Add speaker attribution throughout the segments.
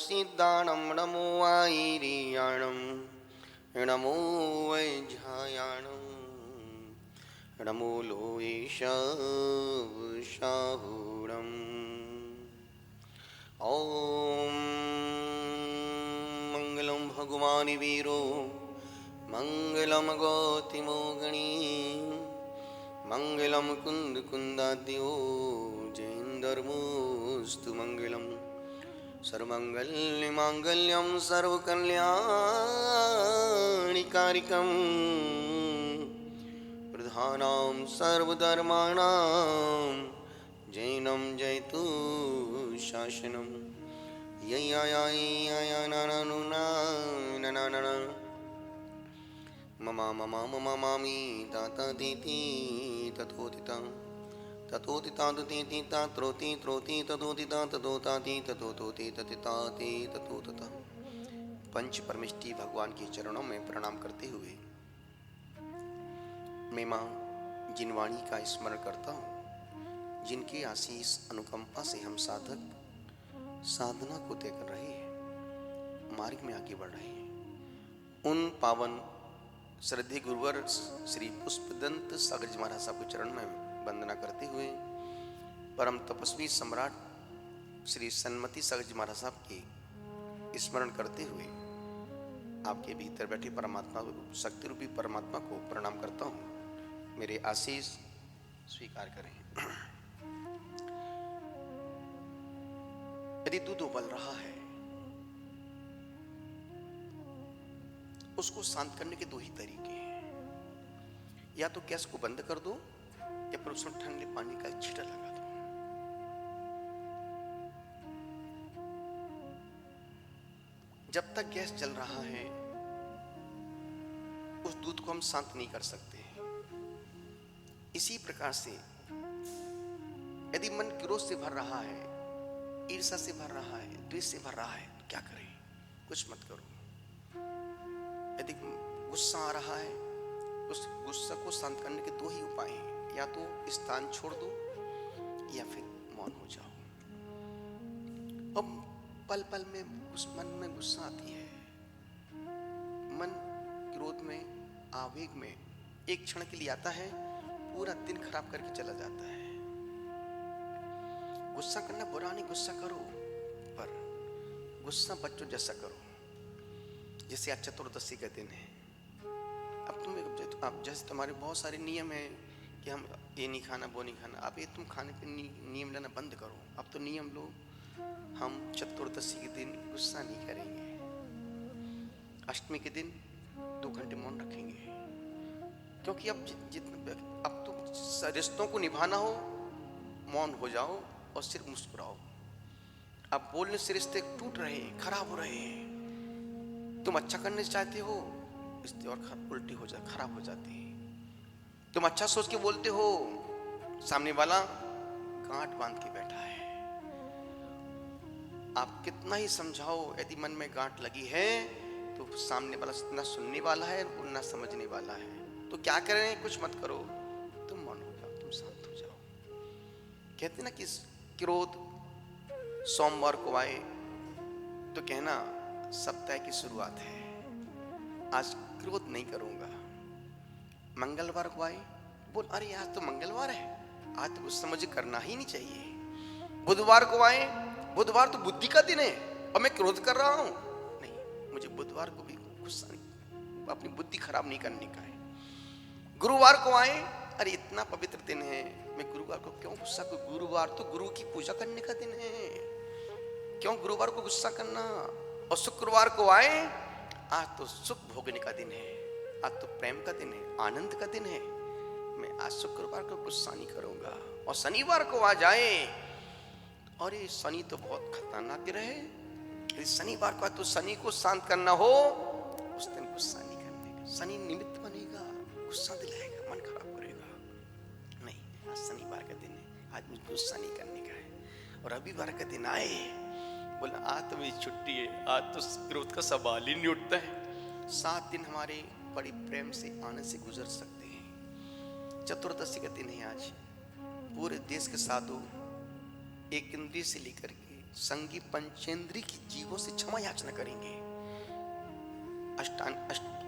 Speaker 1: सिद्धाणं नमो आयिरियाणं नमो वैझायाणं नमो लोयेशाहुणम्। ॐ मंगलम भगवान् वीरो मंगलम गौतमोगणी मंगलम कुंद कुंदाद्यो जैन्दर्मोस्तु मंगलम सर्वमंगल्य मांगल्यम सर्वकल्याणिकारिकं प्रधानां सर्वधर्माणां जैनं जयतु शासनं ममामि तातातीति तथोतिता तथोतिताति तात्रोति त्रोति तथोतिता तथोताति तथोतोति तथिताति तथोतता। पंच परमिष्टि भगवान के चरणों में प्रणाम करते हुए मैं माँ जिनवाणी का स्मरण करता हूँ, जिनके आशीष अनुकंपा से हम साधक साधना को तय कर रहे हैं, मार्ग में आगे बढ़ रहे हैं। उन पावन श्रद्धेय गुरुवर श्री पुष्पदंत सागर जी महाराज साहब के चरण में वंदना करते हुए परम तपस्वी सम्राट श्री सन्मति सागर जी महाराज साहब के स्मरण करते हुए आपके भीतर बैठे परमात्मा शक्ति रूपी परमात्मा को प्रणाम करता हूँ। मेरे आशीष स्वीकार करें। यदि दूध उबल रहा है, उसको शांत करने के दो ही तरीके हैं, या तो गैस को बंद कर दो या फिर उसमें ठंडे पानी का छींटा लगा दो। जब तक गैस जल रहा है उस दूध को हम शांत नहीं कर सकते हैं। इसी प्रकार से यदि मन क्रोध से भर रहा है, ईर्ष्या से भर रहा है, द्वेष से भर रहा है, तो क्या करें? कुछ मत करो। यदि गुस्सा आ रहा है, उस गुस्सा को शांत करने के दो ही उपाय हैं, या तो स्थान छोड़ दो या फिर मौन हो जाओ। अब पल पल में उस मन में गुस्सा आती है, मन क्रोध में आवेग में एक क्षण के लिए आता है, पूरा दिन खराब करके चला जाता है। गुस्सा करना बुरा नहीं, गुस्सा करो, पर गुस्सा बच्चों जैसा करो। जैसे आज चतुर्दशी का दिन है, अब जैसे तुम्हारे बहुत सारे नियम है कि हम ये नहीं खाना वो नहीं खाना, अब ये तुम खाने पे नियम लेना बंद करो। अब तो नियम लो, हम चतुर्दशी के दिन गुस्सा नहीं करेंगे, अष्टमी के दिन 2 घंटे मौन रखेंगे, क्योंकि अब अब तो रिश्तों को निभाना हो, मौन हो जाओ और सिर्फ मुस्कुराओ। अब बोलने से रिश्ते टूट रहे हैं, खराब हो रहे हैं। तुम अच्छा करने चाहते हो, रिश्ते और उल्टी हो जाते, खराब हो जाते हैं। तुम अच्छा सोच के बोलते हो, सामने वाला गांठ बांध के बैठा है। आप कितना ही समझाओ, यदि मन में गांठ लगी है तो सामने वाला ना सुनने वाला है ना समझने वाला है। तो क्या करें? कुछ मत करो, तुम मौन हो जाओ, तुम शांत हो जाओ। कहते ना कि क्रोध सोमवार को आए तो कहना सप्ताह की शुरुआत है, आज क्रोध नहीं करूंगा। मंगलवार को आए, बोल अरे आज तो मंगलवार है, आज तो गुस्सा मुझे करना ही नहीं चाहिए। बुधवार को आए, बुधवार तो बुद्धि का दिन है और मैं क्रोध कर रहा हूं, नहीं, मुझे बुधवार को भी गुस्सा नहीं, अपनी बुद्धि खराब नहीं करने का है। गुरुवार को आए, अरे इतना पवित्र दिन है, मैं गुरुवार को क्यों गुस्सा करूं? गुरुवार तो गुरु की पूजा करने का दिन है, क्यों गुरुवार को गुस्सा करना? और शुक्रवार को आए, आज तो सुख भोगने का दिन है, आज तो प्रेम का दिन है, आनंद का दिन है, मैं आज शुक्रवार को गुस्सा नहीं करूंगा। और शनिवार को आ जाए, और ये शनि तो बहुत खतरनाक ग्रह है, यदि शनिवार को तो शनि को शांत करना हो, उस दिन गुस्सा नहीं करने का। शनि निमित्त बनेगा, गुस्सा दिलाएगा, मन खराब करेगा। नहीं, आज शनिवार का दिन है, आज मुझे गुस्सा नहीं करने का है। और रविवार का दिन आए, बोला आज तो मेरी छुट्टी है, आज तो क्रोध का सवाल ही नहीं उठता है। 7 दिन हमारे बड़ी प्रेम से आनंद से गुजर सकते हैं। चतुर्दशी का दिन है आज। पूरे देश के साधु एक इंद्रिय से लेकर के संगी पंचेंद्री की जीवों से क्षमा याचना करेंगे।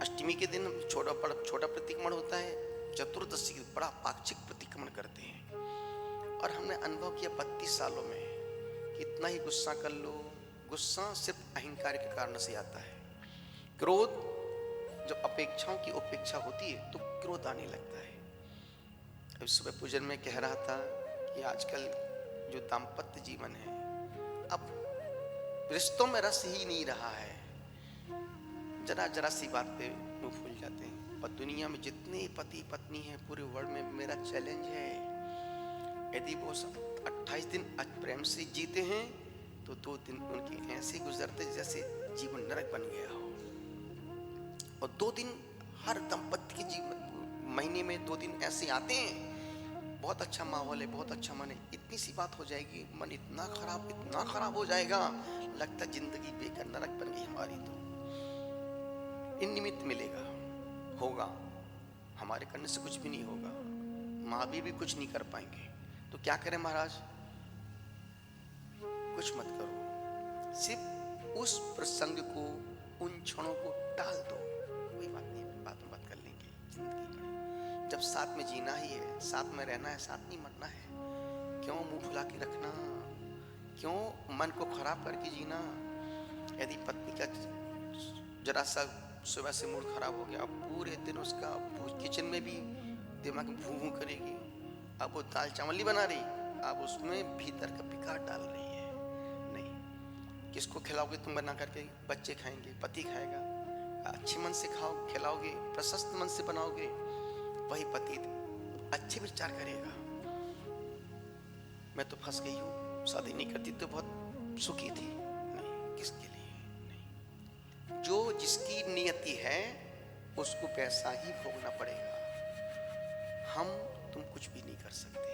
Speaker 1: अष्टमी के दिन छोटा प्रतिक्रमण होता है, चतुर्दशी के बड़ा पाक्षिक प्रतिक्रमण करते हैं। और हमने अनुभव किया 32 सालों में, कितना ही गुस्सा कर लो, गुस्सा सिर्फ अहंकार के कारण से आता है। क्रोध, जब अपेक्षाओं की उपेक्षा होती है तो क्रोध आने लगता है। अभी सुबह पूजन में कह रहा था कि आजकल जो दाम्पत्य जीवन है, अब रिश्तों में रस ही नहीं रहा है। जरा जरा सी बात पे मुंह फूल जाते हैं। और दुनिया में जितने पति पत्नी हैं पूरे वर्ल्ड में, मेरा चैलेंज है, यदि वो 28 दिन प्रेम से जीते हैं तो 2 दिन उनके ऐसे गुजरते जैसे जीवन नरक बन गया हो। और 2 दिन हर दंपत्ति के जीवन, महीने में 2 दिन ऐसे आते हैं, बहुत अच्छा माहौल है, बहुत अच्छा मन है, इतनी सी बात हो जाएगी, मन इतना खराब हो जाएगा, लगता जिंदगी बेकार नरक बन गई हमारी। तो इन निमित्त मिलेगा, होगा, हमारे करने से कुछ भी नहीं होगा, माँ भी कुछ नहीं कर पाएंगे। तो क्या करें महाराज? कुछ मत करो, सिर्फ उस प्रसंग को, उन क्षणों को टाल दो, कोई बात नहीं, बात में बात कर लेंगे। जिंदगी में जब साथ में जीना ही है, साथ में रहना है, साथ नहीं मरना है, क्यों मुंह फुला के रखना, क्यों मन को खराब करके जीना। यदि पत्नी का जरा सा सुबह से मूड खराब हो गया, पूरे दिन उसका किचन में भी दिमाग में भूं भूं करेगी। अब वो दाल चावल नहीं बना रही, अब उसमें भीतर का बिगाड़ डाल रही है। नहीं, किसको खिलाओगे तुम बना करके? बच्चे खाएंगे, पति खाएगा। अच्छे मन से खाओ, खिलाओगे, प्रशस्त मन से बनाओगे, वही पति अच्छे विचार करेगा। मैं तो फंस गई हूँ, शादी नहीं करती तो बहुत सुखी थी। नहीं, किसके लिए? नहीं, जो जिसकी नियति है उसको पैसा ही भोगना पड़ेगा। हम तुम कुछ भी नहीं कर सकते।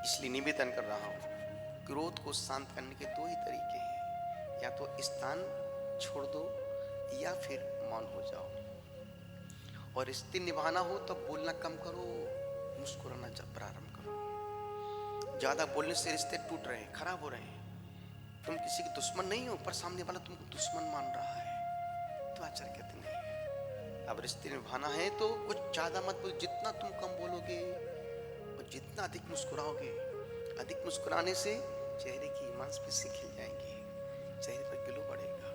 Speaker 1: इसलिए निवेदन कर रहा हूं, क्रोध को शांत करने के 2 ही तरीके हैं, या तो स्थान छोड़ दो या फिर मौन हो जाओ। और रिश्ते निभाना हो तो बोलना कम करो, मुस्कुराना जब प्रारंभ करो। ज्यादा बोलने से रिश्ते टूट रहे हैं, खराब हो रहे हैं। तुम किसी के दुश्मन नहीं हो, पर सामने वाला तुमको दुश्मन मान रहा है तो आचार्य कहते नहीं है। अब रिश्ते निभाना है तो कुछ ज्यादा मत बोलो, जितना तुम कम बोलोगे और जितना अधिक मुस्कुराओगे, अधिक मुस्कुराने से चेहरे की मांसपेशी खिल जाएंगी, चेहरे पर ग्लो बढ़ेगा।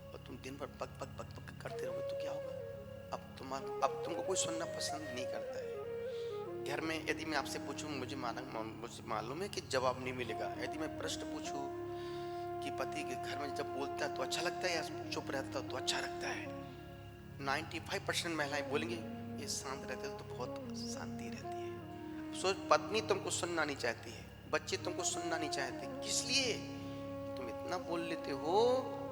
Speaker 1: और तुम दिन भर बक बक बक बक करते रहोगे तो क्या होगा? अब तुमको कोई सुनना पसंद नहीं करता है। घर में यदि मैं आपसे पूछूं, मुझे मालूम है कि जवाब नहीं मिलेगा। यदि मैं प्रश्न पूछूं कि पति के घर में जब बोलता है तो अच्छा लगता है या चुप रहता है तो अच्छा लगता है, 95% महिलाएं बोलेंगे ये शांत रहते तो बहुत शांति रहती है। सोच, पत्नी तुमको सुनना नहीं चाहती है, बच्चे तुमको सुनना नहीं चाहते, किस लिए? तुम इतना बोल लेते हो,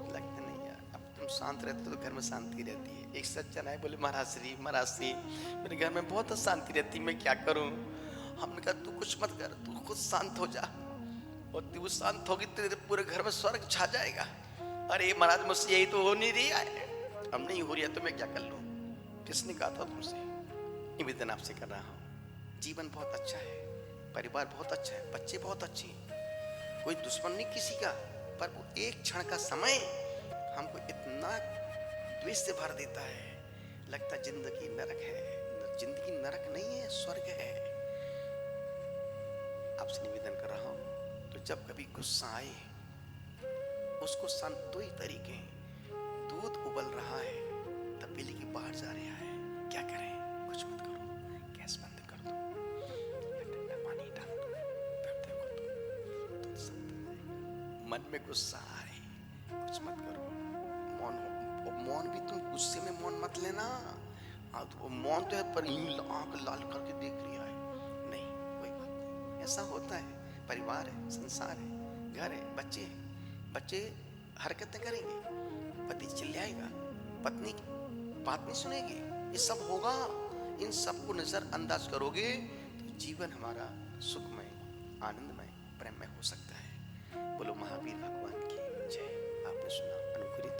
Speaker 1: लगता नहीं यार, अब तुम शांत रहते तो घर में शांति रहती है। एक सज्जन आए, बोले महाराज श्री मेरे घर में बहुत शांति रहती, मैं क्या करूं? हमने कहा तू कुछ मत कर, तू खुद शांत हो जा, और तू शांत होगी तो तेरे पूरे घर में स्वर्ग छा जाएगा। अरे महाराज मुझसे यही तो हो नहीं रही है, अब नहीं हो रही है तो मैं क्या कर लूं? किसने कहा था तुमसे? निवेदन आपसे कर रहा हूं, जीवन बहुत अच्छा है, परिवार बहुत अच्छा है, बच्चे बहुत अच्छे हैं, कोई दुश्मन नहीं किसी का, पर वो एक क्षण का समय हमको इतना द्वेष से भर देता है, लगता जिंदगी नरक है। जिंदगी नरक नहीं है, स्वर्ग है। आपसे निवेदन कर रहा हूं, तो जब कभी गुस्सा आए उसको शांत 2 ही तरीके हैं। दूध उबल रहा है, तपेली के बाहर जा रहा है, क्या करें? कुछ मत करो, गैस बंद कर दो, ठंडा पानी डाल दो, फिर देखो तो शांत। मन में गुस्सा आए, कुछ मत करो, मौन हो। मौन भी तुम गुस्से में मौन मत लेना। तो मौन तो है पर आंख लाल करके देख रही है, नहीं, कोई बात नहीं, ऐसा होता है। परिवार है, संसार है, घर है, बच्चे हरकतें करेंगे, पति चिल्लाएगा, पत्नी बात नहीं सुनेगी, ये सब होगा। इन सब को नजरअंदाज करोगे तो जीवन हमारा सुखमय, आनंदमय, प्रेममय हो सकता है। बोलो महावीर भगवान की जय। आपने सुना, अनुग्रहित